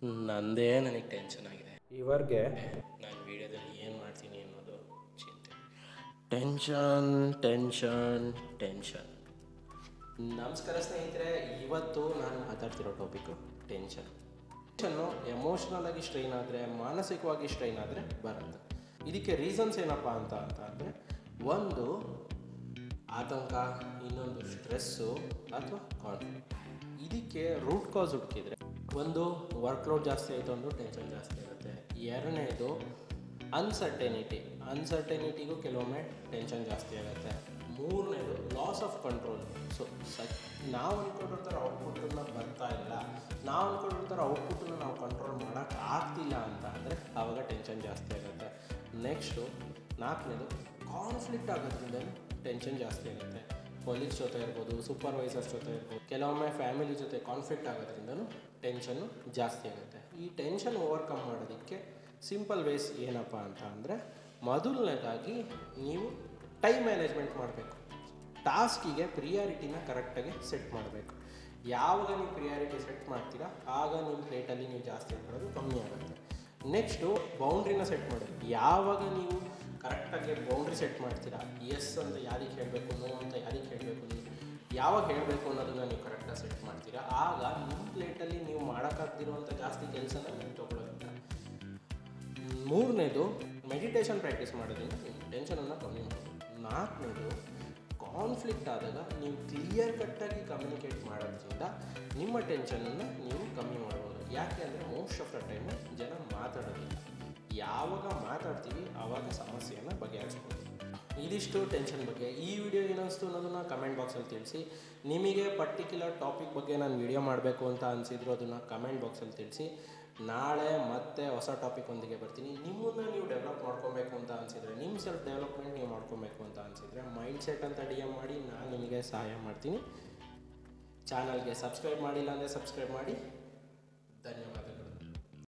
ನಂದೇ ನನಗೆ ಟೆನ್ಷನ್ ಆಗಿದೆ. ಇವರಿಗೆ ನಾನು ವೀಡಿಯೋದಲ್ಲಿ ಏನು ಮಾಡ್ತೀನಿ ಅನ್ನೋದು ಚಿಂತೆ. Tension tension tension. ನಮಸ್ಕಾರ ಸ್ನೇಹಿತರೆ, ಇವತ್ತು ನಾನು ಮಾತಾಡ್ತಿರೋ ಟಾಪಿಕ್ಕು ಟೆನ್ಷನ್ನು. ಎಮೋಷ್ನಲಾಗಿ ಸ್ಟ್ರೈನ್ ಆದರೆ, ಮಾನಸಿಕವಾಗಿ ಸ್ಟ್ರೈನ್ ಆದರೆ ಬರುತ್ತೆ. ಇದಕ್ಕೆ ರೀಸನ್ಸ್ ಏನಪ್ಪ ಅಂತ ಅಂದರೆ, ಒಂದು ಆತಂಕ, ಇನ್ನೊಂದು ಸ್ಟ್ರೆಸ್ಸು ಅಥವಾ ಕಾನ್ಫ್ಲಿಕ್ಟ್. ಇದಕ್ಕೆ ರೂಟ್ ಕಾಸ್ ಹುಡುಕಿದ್ರೆ, ಒಂದು ವರ್ಕ್ಲೋಡ್ ಜಾಸ್ತಿ ಆಯಿತು ಅಂದರೂ ಟೆನ್ಷನ್ ಜಾಸ್ತಿ ಆಗುತ್ತೆ. ಎರಡನೇದು ಅನ್ಸರ್ಟೆನಿಟಿಗೂ ಕೆಲವೊಮ್ಮೆ ಟೆನ್ಷನ್ ಜಾಸ್ತಿ ಆಗುತ್ತೆ. ಮೂರನೇದು ಲಾಸ್ ಆಫ್ ಕಂಟ್ರೋಲ್. ಸೊ ನಾವು ಅಂದ್ಕೊಂಡಿರೋ ಥರ ಔಟ್ಪುಟ್ಟನ್ನು ಬರ್ತಾ ಇಲ್ಲ, ನಾವು ಅಂದ್ಕೊಂಡಿರೋ ಥರ ಔಟ್ಪುಟ್ಟನ್ನು ನಾವು ಕಂಟ್ರೋಲ್ ಮಾಡೋಕ್ಕೆ ಆಗ್ತಿಲ್ಲ ಅಂತ ಅಂದರೆ ಆವಾಗ ಟೆನ್ಷನ್ ಜಾಸ್ತಿ ಆಗುತ್ತೆ. ನೆಕ್ಸ್ಟು ನಾಲ್ಕನೇದು ಕಾನ್ಫ್ಲಿಕ್ಟ್ ಆಗೋದ್ರಿಂದ ಟೆನ್ಷನ್ ಜಾಸ್ತಿ ಆಗುತ್ತೆ. ಕೊಲೀಗ್ಸ್ ಜೊತೆ ಇರ್ಬೋದು, ಸೂಪರ್ವೈಸರ್ಸ್ ಜೊತೆ ಇರ್ಬೋದು, ಕೆಲವೊಮ್ಮೆ ಫ್ಯಾಮಿಲಿ ಜೊತೆ ಕಾನ್ಫ್ಲಿಕ್ಟ್ ಆಗೋದ್ರಿಂದನೂ ಟೆನ್ಷನ್ನು ಜಾಸ್ತಿ ಆಗುತ್ತೆ. ಈ ಟೆನ್ಷನ್ ಓವರ್ಕಮ್ ಮಾಡೋದಕ್ಕೆ ಸಿಂಪಲ್ ವೇಸ್ ಏನಪ್ಪ ಅಂತ ಅಂದರೆ, ಮೊದಲನೇದಾಗಿ ನೀವು ಟೈಮ್ ಮ್ಯಾನೇಜ್ಮೆಂಟ್ ಮಾಡಬೇಕು. ಟಾಸ್ಕಿಗೆ ಪ್ರಿಯಾರಿಟಿನ ಕರೆಕ್ಟಾಗಿ ಸೆಟ್ ಮಾಡಬೇಕು. ಯಾವಾಗ ನೀವು ಪ್ರಿಯಾರಿಟಿ ಸೆಟ್ ಮಾಡ್ತೀರಾ ಆಗ ನಿಮ್ಮ ಪ್ಲೇಟಲ್ಲಿ ನೀವು ಜಾಸ್ತಿ ಇಟ್ಕೊಳ್ಳೋದು ಕಮ್ಮಿ ಆಗುತ್ತೆ. ನೆಕ್ಸ್ಟು ಬೌಂಡ್ರಿನ ಸೆಟ್ ಮಾಡಬೇಕು. ಯಾವಾಗ ನೀವು ಕರೆಕ್ಟಾಗಿ ಬೌಂಡ್ರಿ ಸೆಟ್ ಮಾಡ್ತೀರಾ, ಎಸ್ ಅಂತ ಯಾರಿಗೆ ಹೇಳಬೇಕು, ನೋ ಅಂತ ಯಾರಿಗೆ ಹೇಳಬೇಕು, ನೀವು ಯಾವಾಗ ಹೇಳಬೇಕು ಅನ್ನೋದನ್ನು ನೀವು ಕರೆಕ್ಟಾಗಿ ಸೆಟ್ ಮಾಡ್ತೀರಾ, ಆಗ ನಿಮ್ಮ ಪ್ಲೇಟಲ್ಲಿ ನೀವು ಮಾಡೋಕ್ಕಾಗ್ದಿರುವಂಥ ಜಾಸ್ತಿ ಕೆಲಸನ ನೀವು ತೊಗೊಳೋದಿಲ್ಲ. ಮೂರನೇದು ಮೆಡಿಟೇಷನ್ ಪ್ರಾಕ್ಟೀಸ್ ಮಾಡೋದ್ರಿಂದ ನೀವು ಟೆನ್ಷನನ್ನು ಕಮ್ಮಿ ಮಾಡ್ಬೋದು. ನಾಲ್ಕನೇದು ಕಾನ್ಫ್ಲಿಕ್ಟ್ ಆದಾಗ ನೀವು ಕ್ಲಿಯರ್ ಕಟ್ಟಾಗಿ ಕಮ್ಯುನಿಕೇಟ್ ಮಾಡೋದ್ರಿಂದ ನಿಮ್ಮ ಟೆನ್ಷನನ್ನು ನೀವು ಕಮ್ಮಿ ಮಾಡ್ಬೋದು. ಯಾಕೆ ಅಂದರೆ ಮೋಸ್ಟ್ ಆಫ್ ದ ಟೈಮು ಜನ ಮಾತಾಡೋದಿಲ್ಲ. ಯಾವಾಗ ಮಾತಾಡ್ತೀವಿ ಆವಾಗ ಸಮಸ್ಯೆಯನ್ನು ಬಗೆಹರಿಸ್ಬೋದು. ಇದಿಷ್ಟು ಟೆನ್ಷನ್ ಬಗ್ಗೆ. ಈ ವಿಡಿಯೋ ಏನಿಸ್ತು ಅನ್ನೋದನ್ನು ಕಮೆಂಟ್ ಬಾಕ್ಸಲ್ಲಿ ತಿಳಿಸಿ. ನಿಮಗೆ ಪರ್ಟಿಕ್ಯುಲರ್ ಟಾಪಿಕ್ ಬಗ್ಗೆ ನಾನು ವಿಡಿಯೋ ಮಾಡಬೇಕು ಅಂತ ಅನಿಸಿದ್ರು ಅದನ್ನು ಕಮೆಂಟ್ ಬಾಕ್ಸಲ್ಲಿ ತಿಳಿಸಿ. ನಾಳೆ ಮತ್ತೆ ಹೊಸ ಟಾಪಿಕ್ ಒಂದಿಗೆ ಬರ್ತೀನಿ. ನಿಮ್ಮನ್ನು ನೀವು ಡೆವಲಪ್ ಮಾಡ್ಕೊಬೇಕು ಅಂತ ಅನಿಸಿದರೆ, ನಿಮ್ಮ ಸೆಲ್ಫ್ ಡೆವಲಪ್ಮೆಂಟ್ ನೀವು ಮಾಡ್ಕೊಬೇಕು ಅಂತ ಅನಿಸಿದರೆ ಮೈಂಡ್ಸೆಟ್ ಅಂತ DM ಮಾಡಿ, ನಾನು ನಿಮಗೆ ಸಹಾಯ ಮಾಡ್ತೀನಿ. ಚಾನಲ್ಗೆ ಸಬ್ಸ್ಕ್ರೈಬ್ ಮಾಡಿಲ್ಲ ಅಂದರೆ ಸಬ್ಸ್ಕ್ರೈಬ್ ಮಾಡಿ. ಧನ್ಯವಾದ.